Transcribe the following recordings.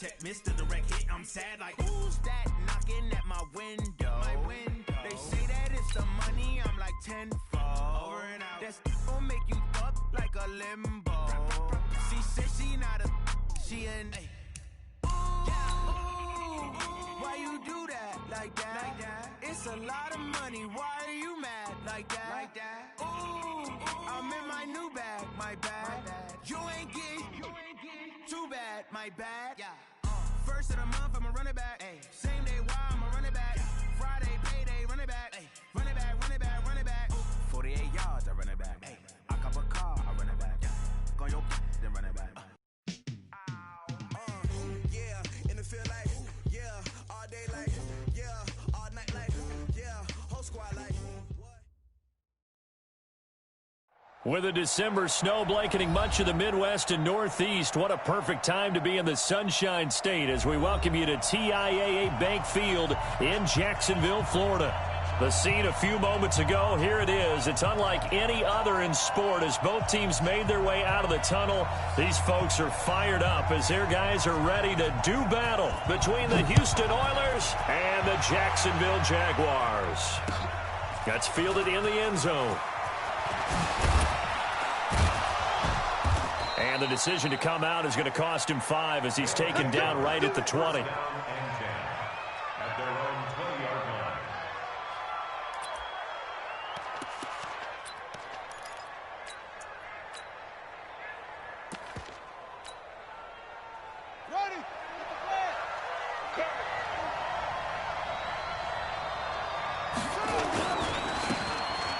Mr. Direct Hit, I'm sad like, who's that knocking at my window? They say that it's the money, I'm like tenfold. Over and out. That's gon' make you up like a limbo. She said she not a, she an why you do that like that? It's a lot of money, why are you mad like that? Ooh, I'm in my new bag, my bad. You ain't getting too bad, my bad. First of the month, I'ma run it back. Same day, why I'ma run it back. Friday, payday, run it back. Run it back, run it back, run it back. 48 yards, I run it back. I cop a car, I run it back. Go on your then run it back. Yeah, in the field like, yeah, all day like, yeah, all night like, yeah, whole squad like. With a December snow blanketing much of the Midwest and Northeast, what a perfect time to be in the Sunshine State as we welcome you to TIAA Bank Field in Jacksonville, Florida. The scene a few moments ago, here it is. It's unlike any other in sport as both teams made their way out of the tunnel. These folks are fired up as their guys are ready to do battle between the Houston Oilers and the Jacksonville Jaguars. That's fielded in the end zone. And the decision to come out is going to cost him 5 as he's taken down right at the 20.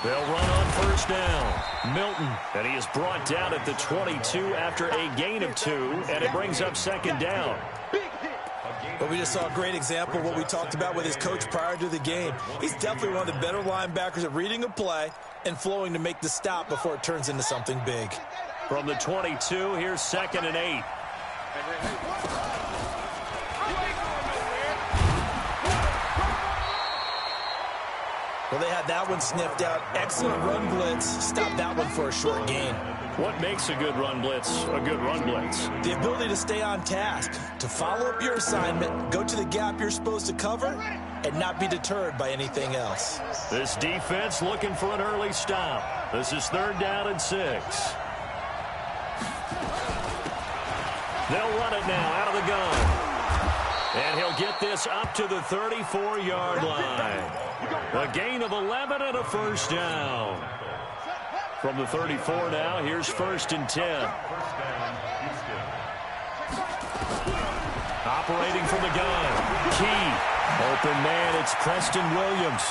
They'll run on first down. Milton, and he is brought down at the 22 after a gain of 2, and it brings up second down. But we just saw a great example of what we talked about with his coach prior to the game. He's definitely one of the better linebackers at reading a play and flowing to make the stop before it turns into something big. From the 22, here's 2nd and 8. Well, they had that one sniffed out. Excellent run blitz. Stop that one for a short gain. What makes a good run blitz a good run blitz? The ability to stay on task, to follow up your assignment, go to the gap you're supposed to cover, and not be deterred by anything else. This defense looking for an early stop. This is 3rd down and 6. They'll run it now out of the gun. And he'll get this up to the 34-yard line. A gain of 11 and a first down. From the 34 now, here's 1st and 10. Operating from the gun. Key. Open man, it's Preston Williams.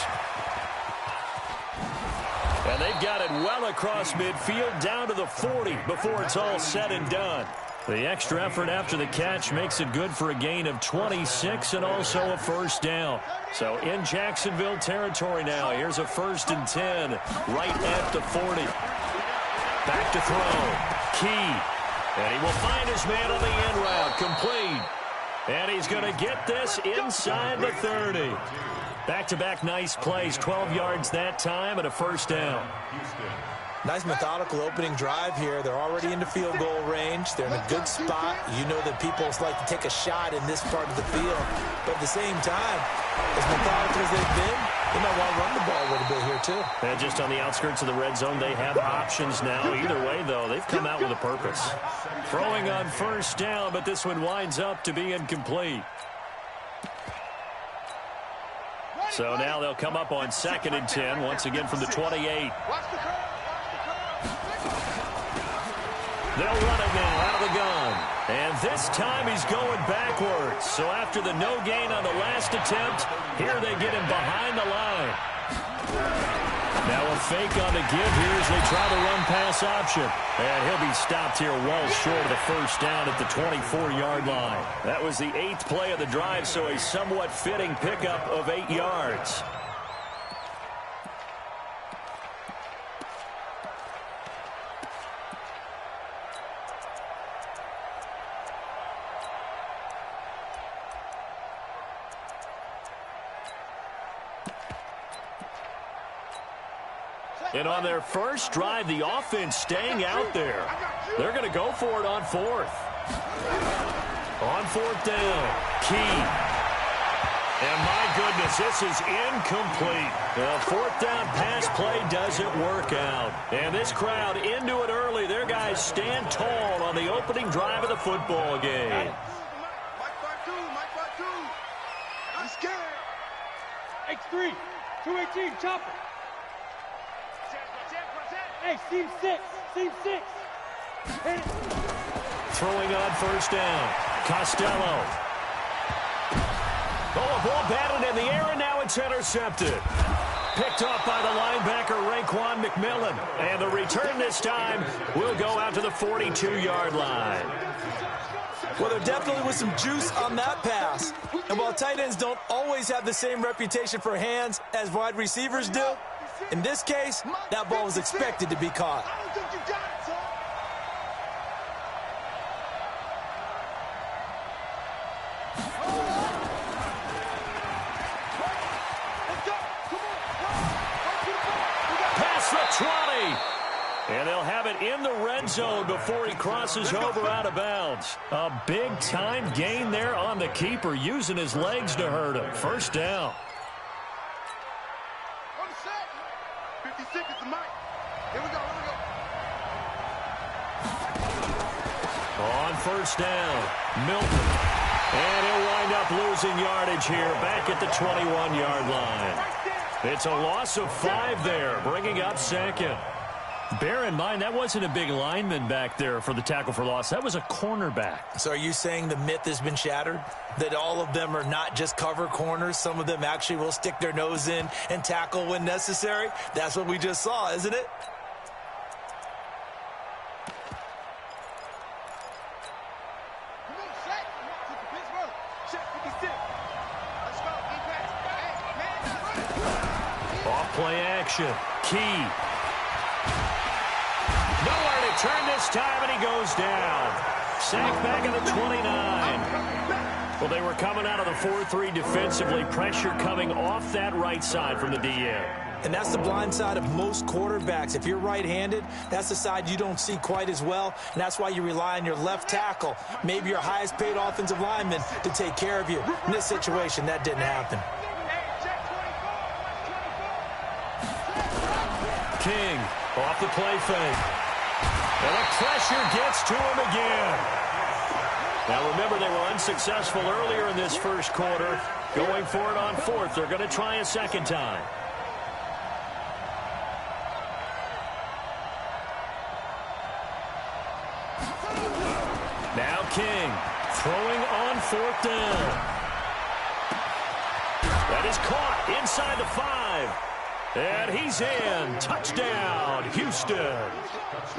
And they've got it well across midfield down to the 40 before it's all said and done. The extra effort after the catch makes it good for a gain of 26 and also a first down. So in Jacksonville territory now, here's a 1st and 10 right at the 40. Back to throw. Key. And he will find his man on the end route. Complete. And he's going to get this inside the 30. Back-to-back nice plays. 12 yards that time and a first down. Nice methodical opening drive here. They're already into field goal range. They're in a good spot. You know that people like to take a shot in this part of the field. But at the same time, as methodical as they've been, they might want to run the ball a little bit here too. And just on the outskirts of the red zone, they have options now. Either way, though, they've come out with a purpose. Throwing on first down, but this one winds up to be incomplete. So now they'll come up on 2nd and 10, once again from the 28. They'll run it now out of the gun. And this time he's going backwards. So after the no gain on the last attempt, here they get him behind the line. Now a fake on the give here as they try the run-pass option. And he'll be stopped here well short of the first down at the 24-yard line. That was the 8th play of the drive, so a somewhat fitting pickup of 8 yards. And on their first drive, the offense staying out there. They're going to go for it on 4th. On 4th down, Key. And my goodness, this is incomplete. The 4th down pass play doesn't work out. And this crowd into it early. Their guys stand tall on the opening drive of the football game. I'm scared. X3, 218, chopper. Hey, seam 6, seam 6. Hit it. Throwing on 1st down, Costello. Oh, a ball batted in the air, and now it's intercepted. Picked off by the linebacker, Raekwon McMillan. And the return this time will go out to the 42-yard line. Well, there definitely was some juice on that pass. And while tight ends don't always have the same reputation for hands as wide receivers do, in this case, that ball was expected to be caught. I don't think you got it, son. Past the 20. And they'll have it in the red zone before he crosses over out of bounds. A big-time gain there on the keeper, using his legs to hurt him. 1st down. On the set. 50 seconds to Mike. Here we go, On 1st down, Milton. And he'll wind up losing yardage here back at the 21-yard line. It's a loss of 5 there, bringing up 2nd. Bear in mind, that wasn't a big lineman back there for the tackle for loss. That was a cornerback. So are you saying the myth has been shattered? That all of them are not just cover corners? Some of them actually will stick their nose in and tackle when necessary? That's what we just saw, isn't it? Come on, Shaq. Pittsburgh. Shaq 56. Let's go. Defense. Hey, man. Off play action. Key. Nowhere to turn this time, and he goes down. Sacked back at the 29. Well, they were coming out of the 4-3 defensively. Pressure coming off that right side from the DN. And that's the blind side of most quarterbacks. If you're right-handed, that's the side you don't see quite as well, and that's why you rely on your left tackle, maybe your highest-paid offensive lineman, to take care of you. In this situation, that didn't happen. King off the play fake. And the pressure gets to him again. Now remember, they were unsuccessful earlier in this first quarter. Going for it on 4th. They're going to try a second time. Now King throwing on 4th down. That is caught inside the 5. And he's in. Touchdown, Houston.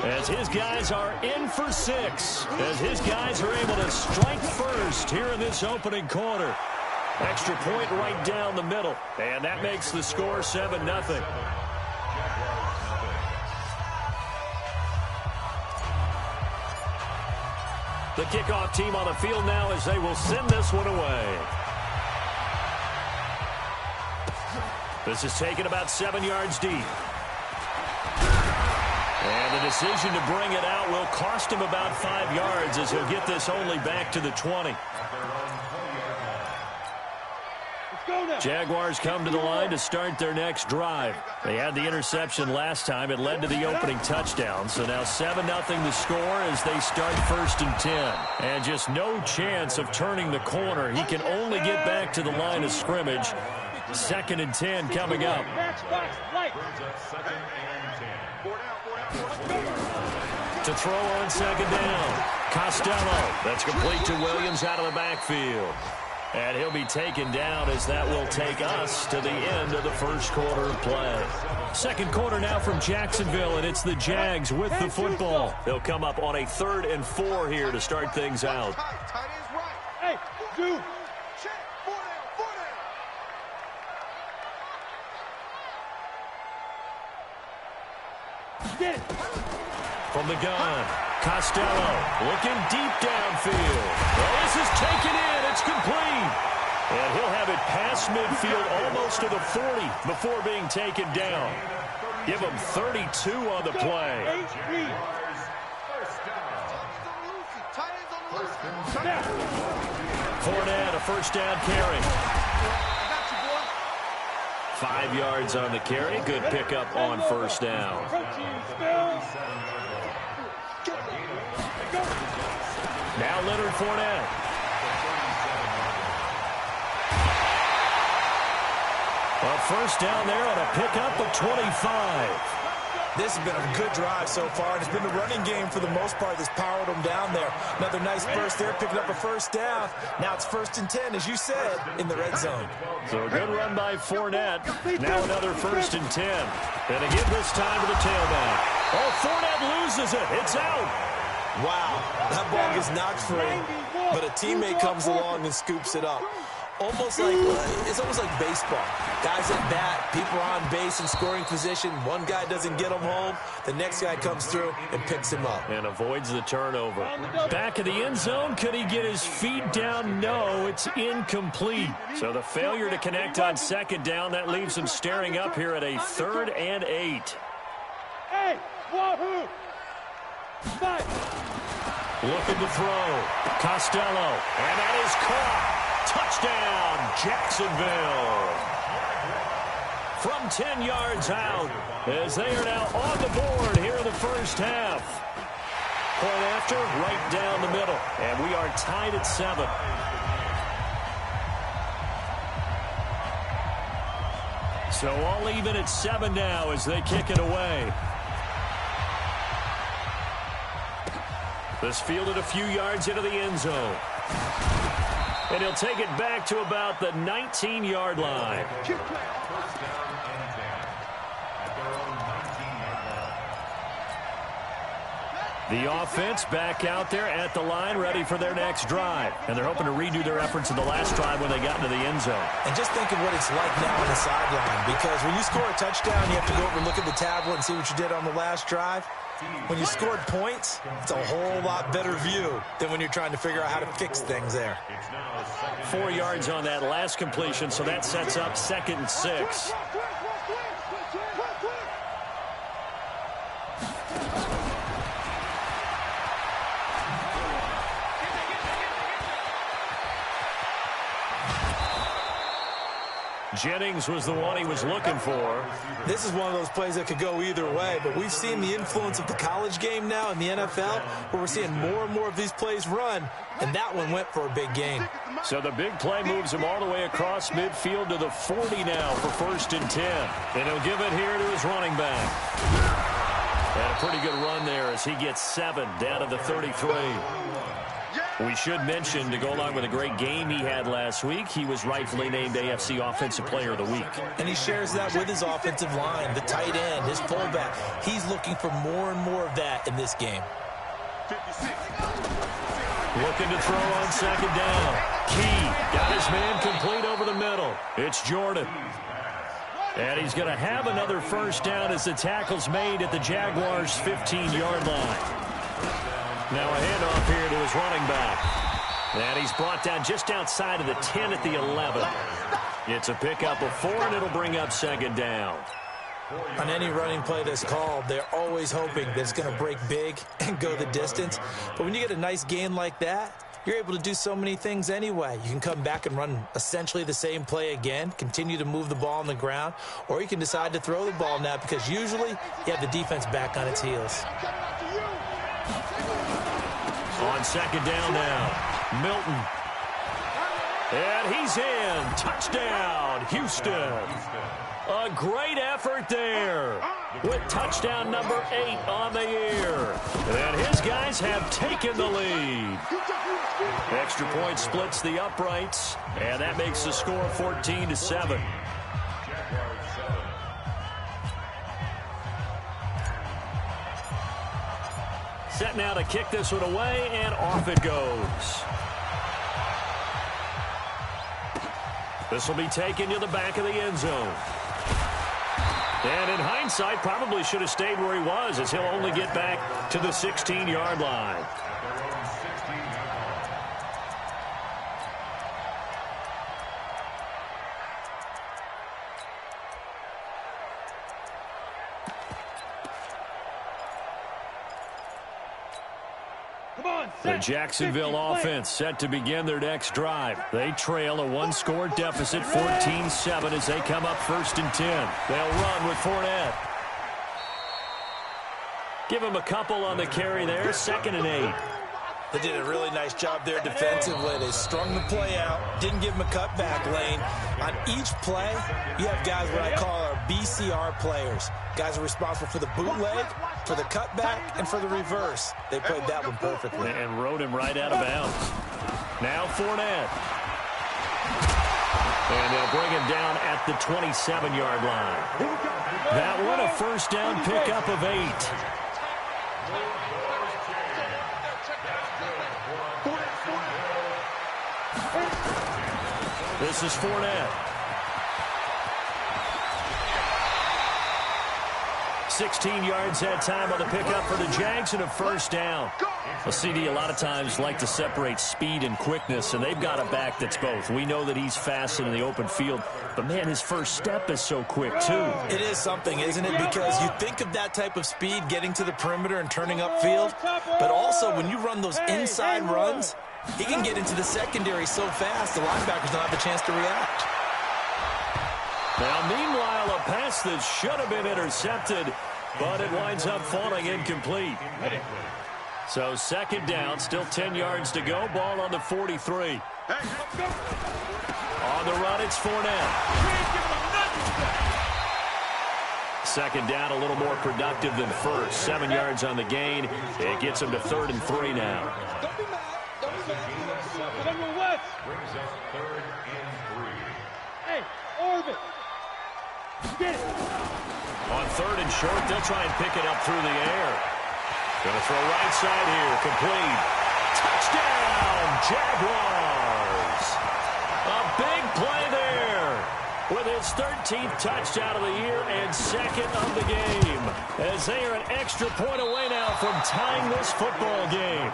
As his guys are in for 6. As his guys are able to strike first here in this opening quarter. Extra point right down the middle. And that makes the score 7-0. The kickoff team on the field now as they will send this one away. This is taken about 7 yards deep. And the decision to bring it out will cost him about 5 yards as he'll get this only back to the 20. Jaguars come to the line to start their next drive. They had the interception last time. It led to the opening touchdown. So now 7-0 the score as they start 1st and 10. And just no chance of turning the corner. He can only get back to the line of scrimmage. 2nd and 10 coming up. To throw on 2nd down. Costello. That's complete to Williams out of the backfield. And he'll be taken down as that will take us to the end of the first quarter of play. Second quarter now from Jacksonville, and it's the Jags with the football. They'll come up on a 3rd and 4 here to start things out. Hey, dude. Get it. From the gun, Costello looking deep downfield. Well, this is taken in. It's complete. And he'll have it past midfield almost to the 40 before being taken down. Give him 32 on the play. Now. Fournette, a first down carry. 5 yards on the carry. Good pickup on first down. Now Leonard Fournette. A first down there on a pickup of 25. This has been a good drive so far, and it's been the running game for the most part that's powered them down there. Another nice burst there, picking up a first down. Now it's 1st and 10, as you said, in the red zone. So a good run by Fournette. Now another 1st and 10. And again this time to the tailback. Oh, Fournette loses it. It's out. Wow, that ball gets knocked free, but a teammate comes along and scoops it up. It's almost like baseball. Guys at bat, people are on base in scoring position. One guy doesn't get him home. The next guy comes through and picks him up. And avoids the turnover. Back of the end zone. Could he get his feet down? No, it's incomplete. So the failure to connect on 2nd down, that leaves him staring up here at a 3rd and 8. Hey, wahoo! Fight! Looking to throw. Costello. And that is caught. Touchdown, Jacksonville. From 10 yards out, as they are now on the board here in the first half. Point after, right down the middle. And we are tied at 7. So all even at 7 now as they kick it away. This fielded a few yards into the end zone. And he'll take it back to about the 19-yard line. The offense back out there at the line, ready for their next drive. And they're hoping to redo their efforts in the last drive when they got into the end zone. And just think of what it's like now on the sideline, because when you score a touchdown, you have to go over and look at the tablet and see what you did on the last drive. When you scored points, it's a whole lot better view than when you're trying to figure out how to fix things there. 4 yards on that last completion, so that sets up 2nd and 6. Jennings was the one he was looking for. This is one of those plays that could go either way, but we've seen the influence of the college game now in the NFL, where we're seeing more and more of these plays run, and that one went for a big gain. So the big play moves him all the way across midfield to the 40 now for 1st and 10. And he'll give it here to his running back. And a pretty good run there as he gets 7 down to the 33. We should mention, to go along with a great game he had last week, he was rightfully named AFC Offensive Player of the Week. And he shares that with his offensive line, the tight end, his fullback. He's looking for more and more of that in this game. 56. Looking to throw on 2nd down. Key got his man complete over the middle. It's Jordan. And he's going to have another first down as the tackle's made at the Jaguars' 15-yard line. Now a handoff here to his running back. And he's brought down just outside of the 10 at the 11. It's a pickup of 4, and it'll bring up 2nd down. On any running play that's called, they're always hoping that it's going to break big and go the distance. But when you get a nice gain like that, you're able to do so many things anyway. You can come back and run essentially the same play again, continue to move the ball on the ground, or you can decide to throw the ball now because usually you have the defense back on its heels. On 2nd down now, Milton. And he's in. Touchdown, Houston. A great effort there with touchdown number 8 on the year. And his guys have taken the lead. Extra point splits the uprights, and that makes the score 14-7. Set now to kick this one away, and off it goes. This will be taken to the back of the end zone. And in hindsight, probably should have stayed where he was, as he'll only get back to the 16-yard line. The Jacksonville offense set to begin their next drive. They trail a one-score deficit, 14-7, as they come up 1st and 10. They'll run with Fournette. Give him a couple on the carry there, 2nd and 8. They did a really nice job there defensively. They strung the play out, didn't give him a cutback lane. On each play, you have guys what I call our BCR players. Guys are responsible for the bootleg, for the cutback, and for the reverse. They played that one perfectly. And rode him right out of bounds. Now Fournette. And they'll bring him down at the 27-yard line. That one, a 1st down pickup of 8. This is Fournette. 16 yards that time on the pickup for the Jags and a 1st down. Well, CD a lot of times like to separate speed and quickness, and they've got a back that's both. We know that he's fast in the open field, but, man, his first step is so quick, too. It is something, isn't it? Because you think of that type of speed getting to the perimeter and turning upfield, but also when you run those inside runs, he can get into the secondary so fast the linebackers don't have a chance to react. Now, meanwhile, a pass that should have been intercepted, but it winds up falling incomplete. So 2nd down, still 10 yards to go. Ball on the 43. On the run, it's Fournette. 2nd down, a little more productive than first. 7 yards on the gain. It gets him to 3rd and 3 now. Hey, Orvin. Get it. On 3rd and short, they'll try and pick it up through the air. Going to throw right side here. Complete. Touchdown, Jaguars. A big play there with his 13th touchdown of the year and 2nd of the game, as they are an extra point away now from tying this football game.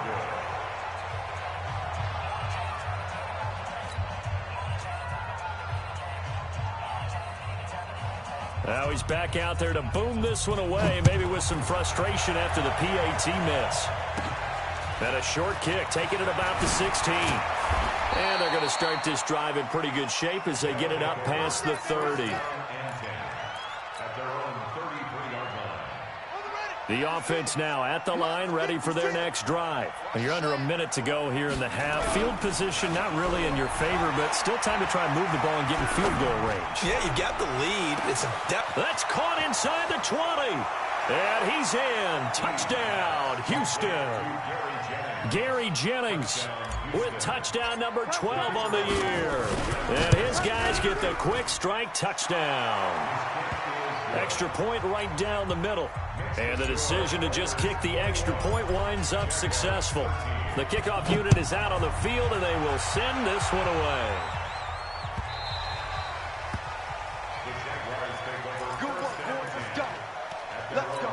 Now he's back out there to boom this one away, maybe with some frustration after the PAT miss. And a short kick, taking it about the 16. And they're going to start this drive in pretty good shape as they get it up past the 30. The offense now at the line, ready for their next drive. You're under a minute to go here in the half. Field position not really in your favor, but still time to try and move the ball and get in field goal range. Yeah, you've got the lead. It's a depth. That's caught inside the 20. And he's in. Touchdown, Houston. Gary Jennings with touchdown number 12 on the year. And his guys get the quick strike touchdown. Extra point right down the middle. And the decision to just kick the extra point winds up successful. The kickoff unit is out on the field, and they will send this one away. Good work, boys. Let's go. Let's go.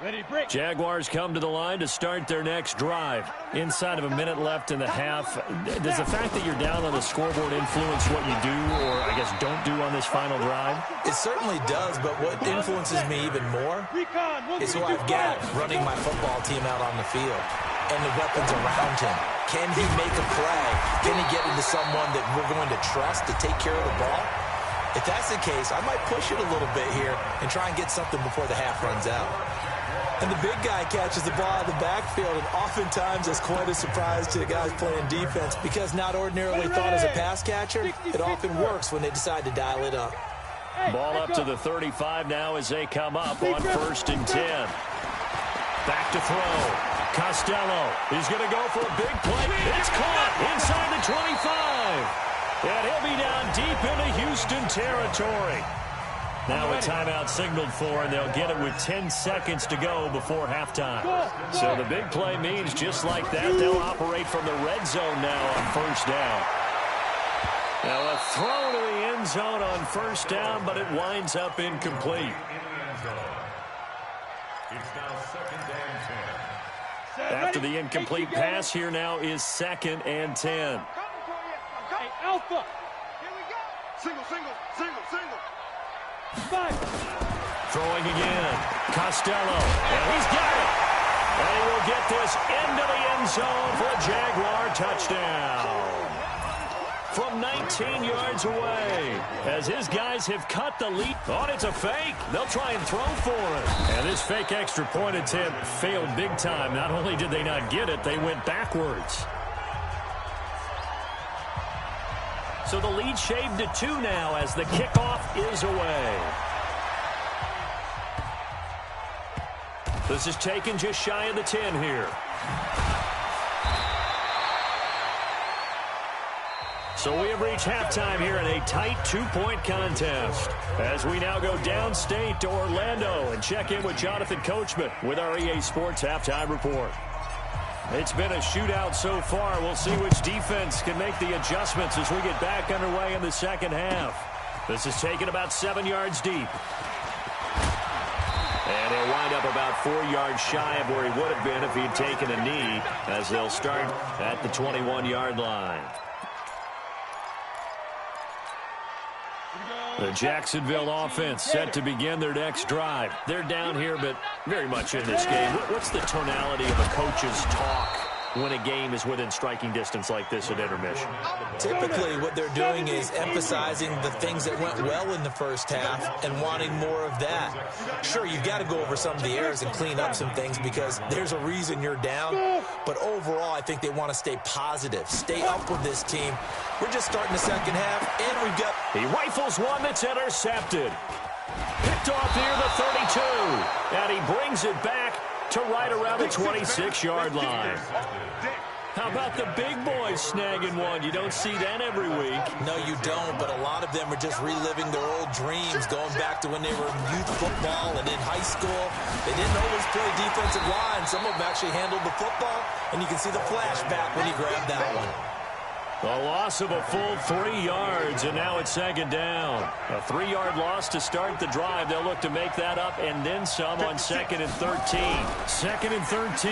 Ready, break. Jaguars come to the line to start their next drive. Inside of a minute left in the half, does the fact that you're down on the scoreboard influence what you do, or I guess don't do on this final drive? It certainly does, but what influences me even more is who I've got running my football team out on the field and the weapons around him. Can he make a play? Can he get into someone that we're going to trust to take care of the ball? If that's the case, I might push it a little bit here and try and get something before the half runs out. And the big guy catches the ball out of the backfield, and oftentimes it's quite a surprise to the guys playing defense because not ordinarily thought as a pass catcher, it often works when they decide to dial it up. Ball up to the 35 now as they come up on 1st and 10. Back to throw. Costello. He's going to go for a big play. It's caught inside the 25. And he'll be down deep into Houston territory. Now a timeout signaled for, and they'll get it with 10 seconds to go before halftime. So the big play means just like that, they'll operate from the red zone now on 1st down. Now a throw to the end zone on 1st down, but it winds up incomplete. After the incomplete pass, here now is 2nd and 10. Hey, Alpha. Here we go. Single, single, single, single. Throwing again. Costello. And he's got it. And he will get this into the end zone for a Jaguar touchdown. From 19 yards away, as his guys have cut the lead. Oh, it's a fake. They'll try and throw for it. And this fake extra point attempt failed big time. Not only did they not get it, they went backwards. So the lead shaved to 2 now as the kickoff is away. This is taken just shy of the 10 here. So we have reached halftime here in a tight 2-point contest. As we now go downstate to Orlando and check in with Jonathan Coachman with our EA Sports Halftime Report. It's been a shootout so far. We'll see which defense can make the adjustments as we get back underway in the second half. This is taken about 7 yards deep. And he'll wind up about 4 yards shy of where he would have been if he'd taken a knee, as they'll start at the 21-yard line. The Jacksonville offense set to begin their next drive. They're down here, but very much in this game. What's the tonality of a coach's talk when a game is within striking distance like this at intermission? Typically, what they're doing is emphasizing the things that went well in the first half and wanting more of that. Sure, you've got to go over some of the errors and clean up some things because there's a reason you're down. But overall, I think they want to stay positive, stay up with this team. We're just starting the second half, and we've got... He rifles one that's intercepted. Picked off near the 32. And he brings it back to right around the 26-yard line. How about the big boys snagging one? You don't see that every week. No, you don't, but a lot of them are just reliving their old dreams, going back to when they were in youth football and in high school. They didn't always play defensive line. Some of them actually handled the football, and you can see the flashback when he grabbed that one. A loss of a full 3 yards, and now it's second down. A 3-yard loss to start the drive. They'll look to make that up and then some on 2nd and 13. 2nd and 13.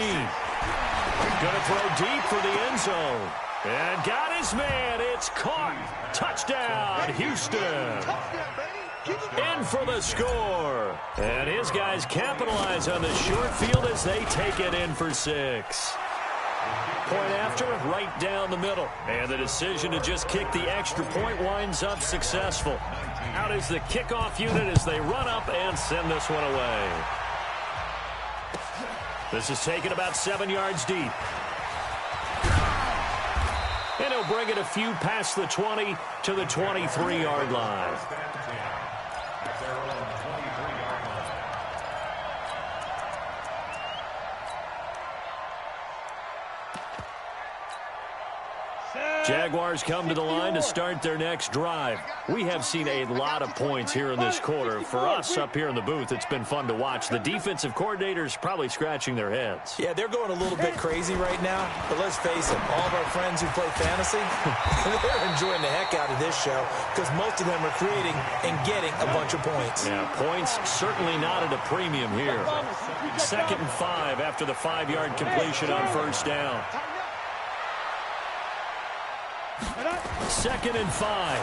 Going to throw deep for the end zone. And got his man. It's caught. Touchdown, Houston. In for the score. And his guys capitalize on the short field as they take it in for 6. Point after, right down the middle. And the decision to just kick the extra point winds up successful. Out is the kickoff unit as they run up and send this one away. This is taken about 7 yards deep. And he'll bring it a few past the 20 to the 23-yard line. Jaguars come to the line to start their next drive. We have seen a lot of points here in this quarter. For us up here in the booth, it's been fun to watch. The defensive coordinators probably scratching their heads. Yeah, they're going a little bit crazy right now. But let's face it, all of our friends who play fantasy, they're enjoying the heck out of this show because most of them are creating and getting a bunch of points. Yeah, points certainly not at a premium here. 2nd and 5 after the 5-yard completion on first down. 2nd and 5.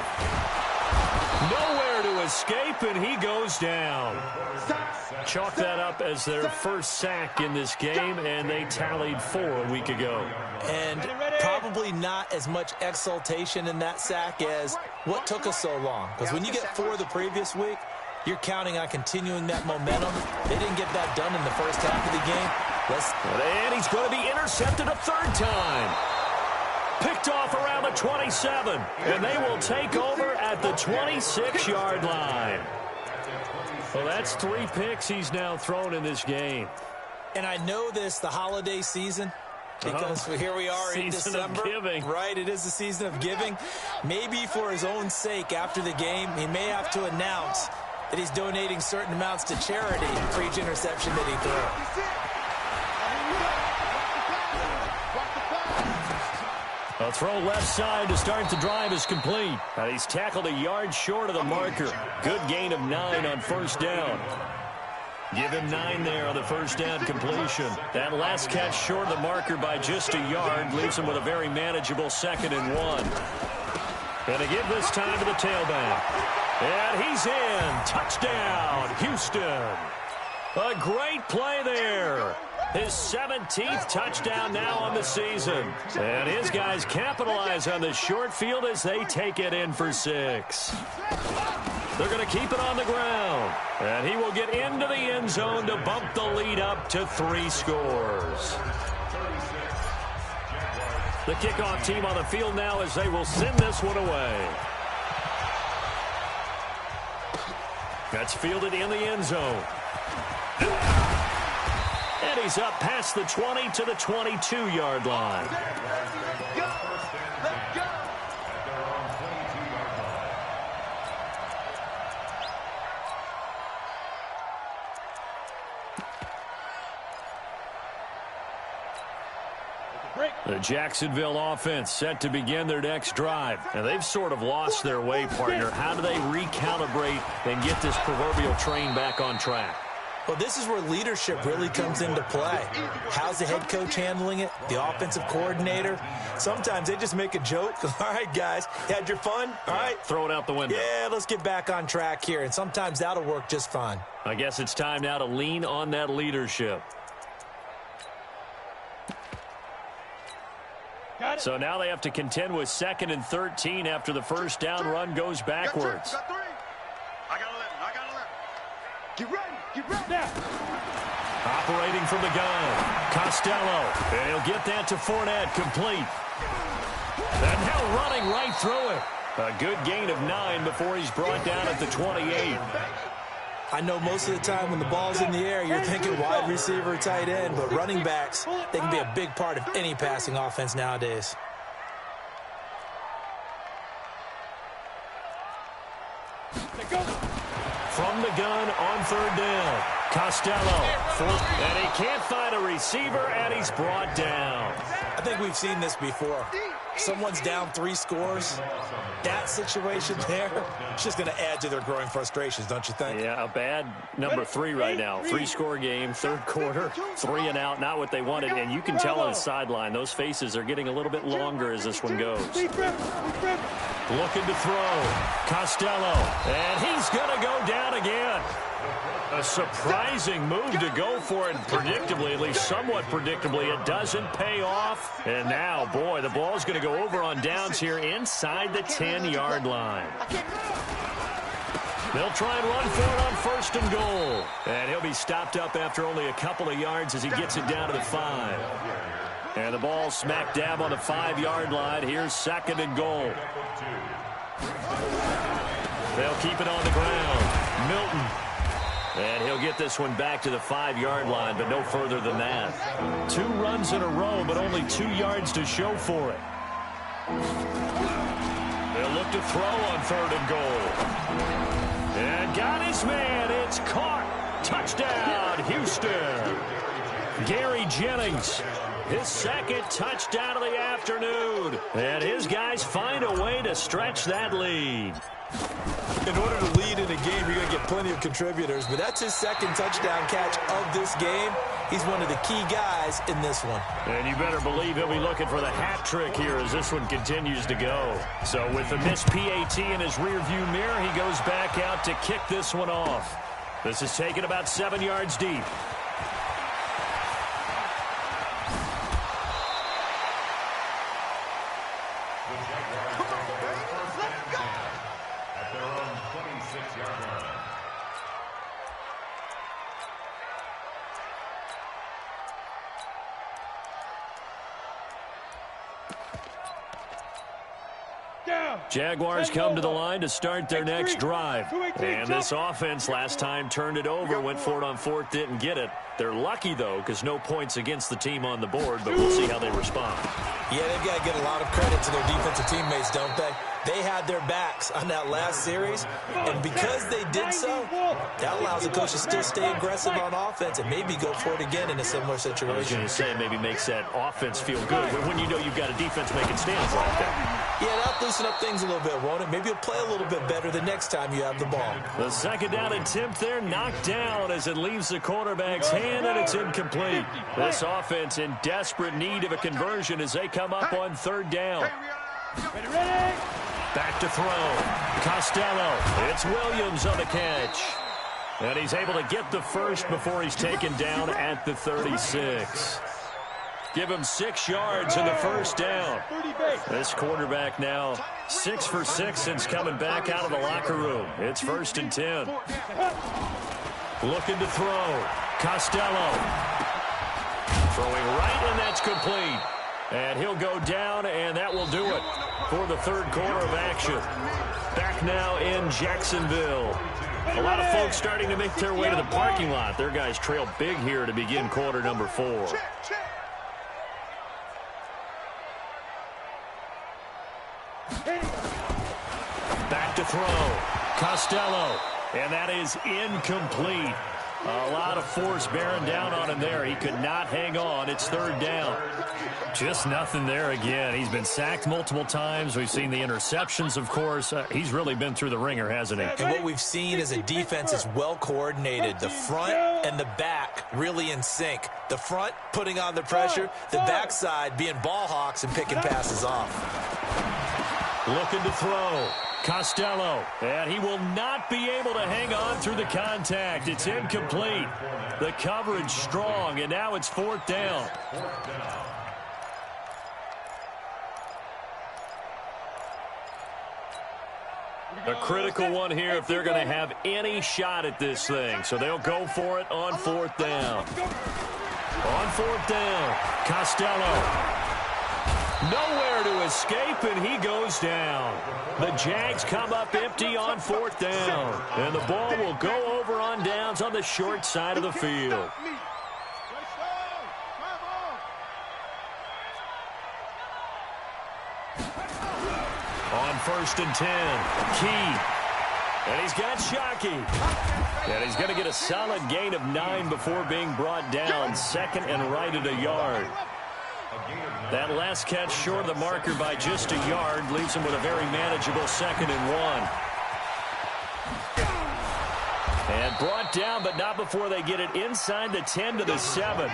Nowhere to escape, and he goes down. Chalk that up as their first sack in this game, and they tallied 4 a week ago. And probably not as much exultation in that sack as what took us so long. Because when you get 4 the previous week, you're counting on continuing that momentum. They didn't get that done in the first half of the game. And he's going to be intercepted a 3rd time. Picked off around the 27, and they will take over at the 26-yard line. Well, that's 3 picks he's now thrown in this game. And I know this, the holiday season, because here we are in December. Season of giving. Right, it is the season of giving. Maybe for his own sake after the game, he may have to announce that he's donating certain amounts to charity for each interception that he throws. A throw left side to start the drive is complete. And he's tackled a yard short of the marker. Good gain of 9 on first down. Give him 9 there on the first down completion. That last catch short of the marker by just a yard leaves him with a very manageable 2nd and 1. And to give this time to the tailback. And he's in. again. Touchdown, Houston. A great play there. His 17th touchdown now on the season. And his guys capitalize on the short field as they take it in for 6. They're going to keep it on the ground. And he will get into the end zone to bump the lead up to 3 scores. The kickoff team on the field now as they will send this one away. That's fielded in the end zone. And he's up past the 20 to the 22-yard line. The Jacksonville offense set to begin their next drive. And they've sort of lost their way, partner. How do they recalibrate and get this proverbial train back on track? Well, this is where leadership really comes into play. How's the head coach handling it? The offensive coordinator? Sometimes they just make a joke. All right, guys, you had your fun? All right. Throw it out the window. Yeah, let's get back on track here. And sometimes that'll work just fine. I guess it's time now to lean on that leadership. So now they have to contend with 2nd and 13 after the first down run goes backwards. Got 3. I got 11. Get ready. Get ready. Now. Operating from the gun, Costello. And he'll get that to Fournette, complete. And now running right through it. A good gain of 9 before he's brought down at the 28. I know most of the time when the ball's in the air, you're thinking wide receiver, tight end, but running backs, they can be a big part of any passing offense nowadays. From the gun on 3rd down, Costello. And he can't find a receiver, and he's brought down. I think we've seen this before. Someone's down 3 scores. That situation there, it's just going to add to their growing frustrations, don't you think? Yeah, a bad number 3 right now. 3-score game, 3rd quarter, 3 and out, not what they wanted. And you can tell on the sideline, those faces are getting a little bit longer as this one goes. Looking to throw. Costello. And he's going to go down again. A surprising move to go for it predictably, at least somewhat predictably. It doesn't pay off. And now, boy, the ball's going to go over on downs here inside the 10-yard line. They'll try and run for it on 1st and goal. And he'll be stopped up after only a couple of yards as he gets it down to the 5. And the ball smack dab on the 5-yard line. Here's 2nd and goal. They'll keep it on the ground. Milton. And he'll get this one back to the 5-yard line, but no further than that. 2 runs in a row, but only 2 yards to show for it. They'll look to throw on 3rd and goal. And got his man. It's caught. Touchdown, Houston. Gary Jennings, his 2nd touchdown of the afternoon. And his guys find a way to stretch that lead. In order to lead in a game, you're going to get plenty of contributors, but that's his 2nd touchdown catch of this game. He's one of the key guys in this one. And you better believe he'll be looking for the hat trick here as this one continues to go. So with the missed PAT in his rearview mirror, he goes back out to kick this one off. This is taken about 7 yards deep. Jaguars come to the line to start their next drive. And this offense last time turned it over, went for it on 4th, didn't get it. They're lucky, though, because no points against the team on the board, but we'll see how they respond. Yeah, they've got to get a lot of credit to their defensive teammates, don't they? They had their backs on that last series, and because they did so, that allows the coach to still stay aggressive on offense and maybe go for it again in a similar situation. I was going to say maybe makes that offense feel good when you know you've got a defense making stands like that. Yeah, that'll loosen up things a little bit, won't it? Maybe you'll play a little bit better the next time you have the ball. The 2nd down attempt there knocked down as it leaves the quarterback's hand, and it's incomplete. This offense in desperate need of a conversion as they come up on 3rd down. Back to throw. Costello. It's Williams on the catch. And he's able to get the first before he's taken down at the 36. Give him 6 yards in the first down. This quarterback now 6 for 6 since coming back out of the locker room. It's 1st and 10. Looking to throw. Costello. Throwing right, and that's complete. And he'll go down, and that will do it for the third quarter of action. Back now in Jacksonville. A lot of folks starting to make their way to the parking lot. Their guys trail big here to begin quarter number 4. Back to throw. Costello. And that is incomplete. A lot of force bearing down on him there. He could not hang on. It's 3rd down. Just nothing there again. He's been sacked multiple times. We've seen the interceptions, of course. He's really been through the ringer, hasn't he? And what we've seen is a defense is well coordinated. The front and the back really in sync. The front putting on the pressure. The backside being ball hawks and picking passes off. Looking to throw. Costello, and he will not be able to hang on through the contact. It's incomplete. The coverage strong, and now it's 4th down. A critical one here if they're going to have any shot at this thing. So they'll go for it on 4th down. On 4th down, Costello. Nowhere to escape, and he goes down. The Jags come up empty on 4th down. And the ball will go over on downs on the short side of the field. On 1st and 10, Key. And he's got Shockey. And he's going to get a solid gain of 9 before being brought down. 2nd and right at a yard. That last catch short of the marker by just a yard leaves him with a very manageable 2nd and 1. And brought down, but not before they get it inside the 10 to the 7.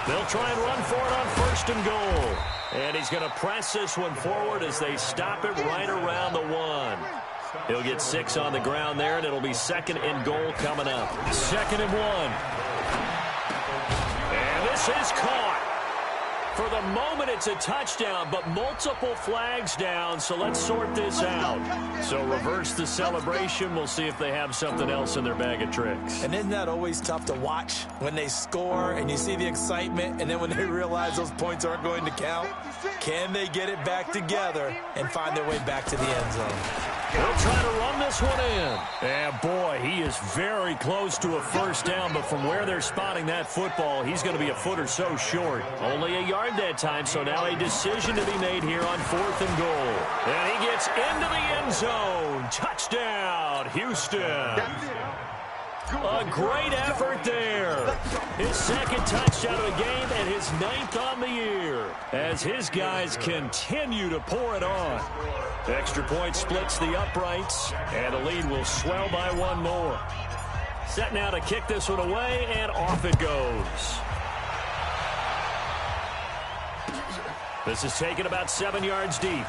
They'll try and run for it on 1st and goal. And he's going to press this one forward as they stop it right around the 1. He'll get 6 on the ground there, and it'll be 2nd and goal coming up. 2nd and 1. And this is caught. For the moment, it's a touchdown, but multiple flags down, so let's sort this out. So reverse the celebration. We'll see if they have something else in their bag of tricks. And isn't that always tough to watch when they score and you see the excitement, and then when they realize those points aren't going to count? Can they get it back together and find their way back to the end zone? He'll try to run this one in. And, boy, he is very close to a 1st down, but from where they're spotting that football, he's going to be a foot or so short. Only a yard that time, so now a decision to be made here on 4th and goal. And he gets into the end zone. Touchdown, Houston. A great effort there. His 2nd touchdown of the game and his 9th on the year as his guys continue to pour it on. Extra point splits the uprights, and the lead will swell by 1 more. Set now to kick this one away, and off it goes. This is taken about 7 yards deep.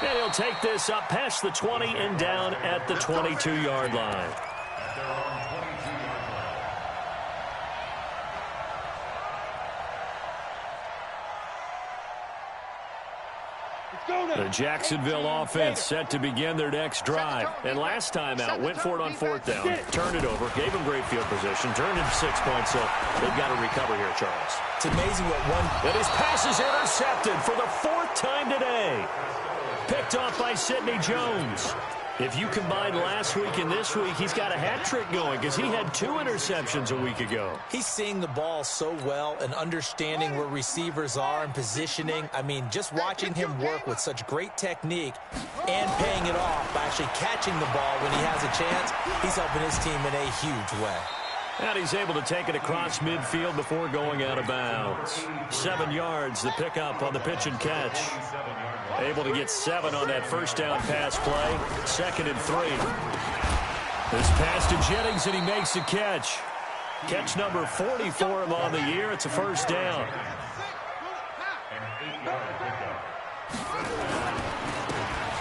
And he'll take this up past the 20 and down at the 22-yard line. The Jacksonville offense set to begin their next drive. And last time out, went for it on 4th down, turned it over, gave him great field position, turned it 6 points, so they've got to recover here, Charles. It's amazing what one... And his pass is intercepted for the 4th time today. Picked off by Sidney Jones. If you combine last week and this week, he's got a hat trick going because he had 2 interceptions a week ago. He's seeing the ball so well and understanding where receivers are and positioning. I mean, just watching him work with such great technique and paying it off by actually catching the ball when he has a chance, he's helping his team in a huge way. And he's able to take it across midfield before going out of bounds. 7 yards, the pickup on the pitch and catch. Able to get 7 on that 1st down pass play. 2nd and 3. This pass to Jennings, and he makes the catch. Catch number 40 for him on the year. It's a first down.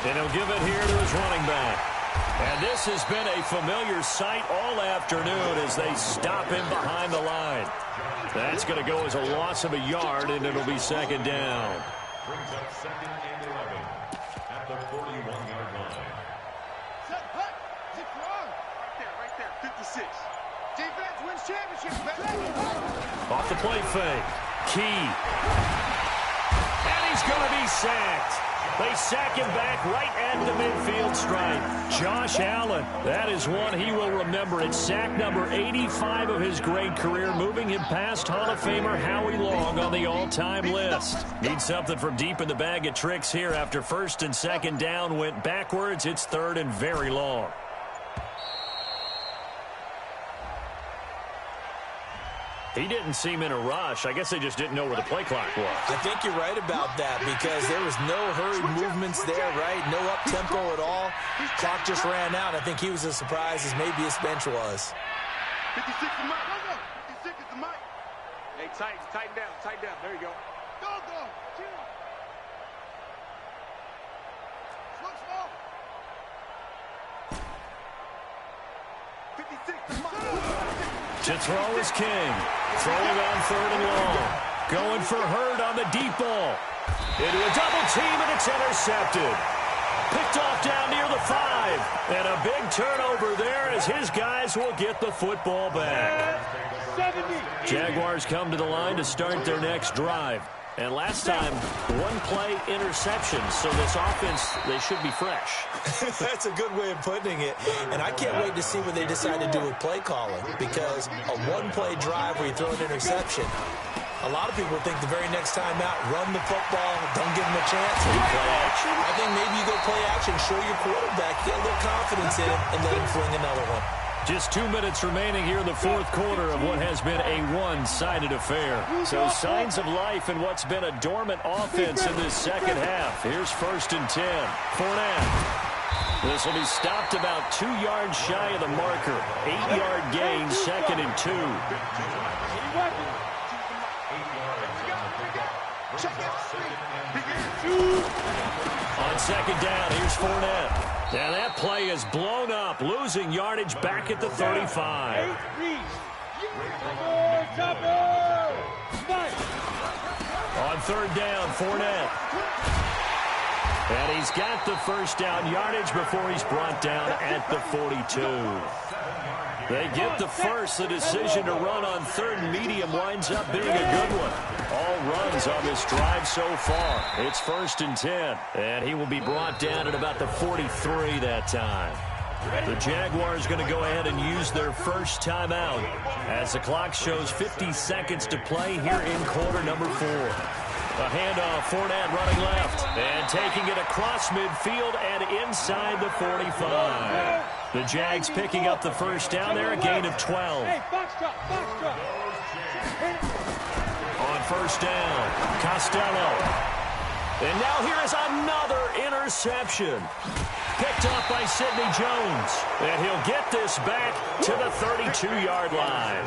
And he'll give it here to his running back. And this has been a familiar sight all afternoon as they stop him behind the line. That's going to go as a loss of a yard, and it'll be second down. Brings up second and 11 at the 41-yard line. Right there, 56. Defense wins championships, baby. Off the play fake. Key. And he's going to be sacked. They sack him back right at the midfield stripe. Josh Allen, that is one he will remember. It's sack number 85 of his great career, moving him past Hall of Famer Howie Long on the all-time list. Need something from deep in the bag of tricks here after first and second down went backwards. It's third and very long. He didn't seem in a rush. I guess they just didn't know where the play clock was. I think you're right about that because there was no hurried movements there, right? No up-tempo at all. Clock just ran out. I think he was as surprised as maybe his bench was. 56 is Mike. 56 is the Mike. Hey, tighten down. There you go. Go. Chill. Slow. 56 is Mike. To throw is King. Throwing on third and long. Going for Hurd on the deep ball. Into a double team, and it's intercepted. Picked off down near the 5. And a big turnover there as his guys will get the football back. Jaguars come to the line to start their next drive. And last time, one-play interception. So this offense, they should be fresh. That's a good way of putting it. And I can't wait to see what they decide to do with play calling. Because a one-play drive where you throw an interception, a lot of people think the very next time out, run the football, don't give them a chance. Play action? I think maybe you go play action, show your quarterback, get a little confidence in him, and let him fling another one. Just 2 minutes remaining here in the fourth quarter of what has been a one-sided affair. So signs of life in what's been a dormant offense in this second half. Here's first and 10. Fournette. This will be stopped about 2 yards shy of the marker. 8-yard gain, second and 2. On second down, here's Fournette. And that play is blown up, losing yardage back at the 35. On third down, Fournette. And he's got the first down yardage before he's brought down at the 42. They get the first. The decision to run on third and medium winds up being a good one. All runs on this drive so far. It's first and 10. And he will be brought down at about the 43 that time. The Jaguars going to go ahead and use their first timeout as the clock shows 50 seconds to play here in quarter number 4. A handoff, Fournette running left. And taking it across midfield and inside the 45. The Jags picking up the first down there, a gain of 12. On first down, Costello. And now here is another interception. Picked up by Sidney Jones. And he'll get this back to the 32-yard line.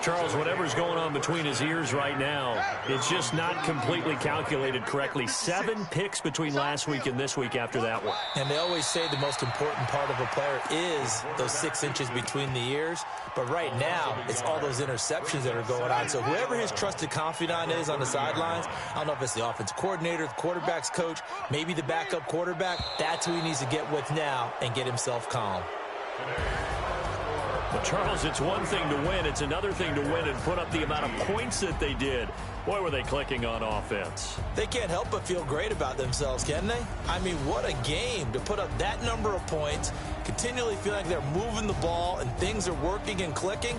Charles, whatever's going on between his ears right now, it's just not completely calculated correctly. 7 picks between last week and this week after that one. And they always say the most important part of a player is those 6 inches between the ears. But right now, it's all those interceptions that are going on. So whoever his trusted confidant is on the sidelines, I don't know if it's the offensive coordinator, the quarterback's coach, maybe the backup quarterback, that's who he needs to get with now and get himself calm. But, Charles, it's one thing to win. It's another thing to win and put up the amount of points that they did. Boy, were they clicking on offense. They can't help but feel great about themselves, can they? I mean, what a game to put up that number of points, continually feel like they're moving the ball and things are working and clicking.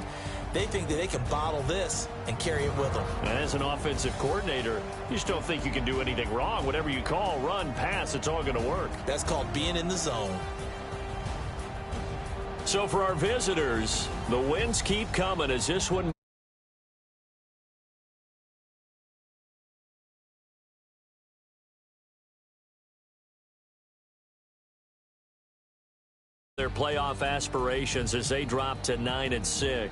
They think that they can bottle this and carry it with them. As an offensive coordinator, you just don't think you can do anything wrong. Whatever you call, run, pass, it's all going to work. That's called being in the zone. So for our visitors, the wins keep coming as this one their playoff aspirations as they drop to 9-6.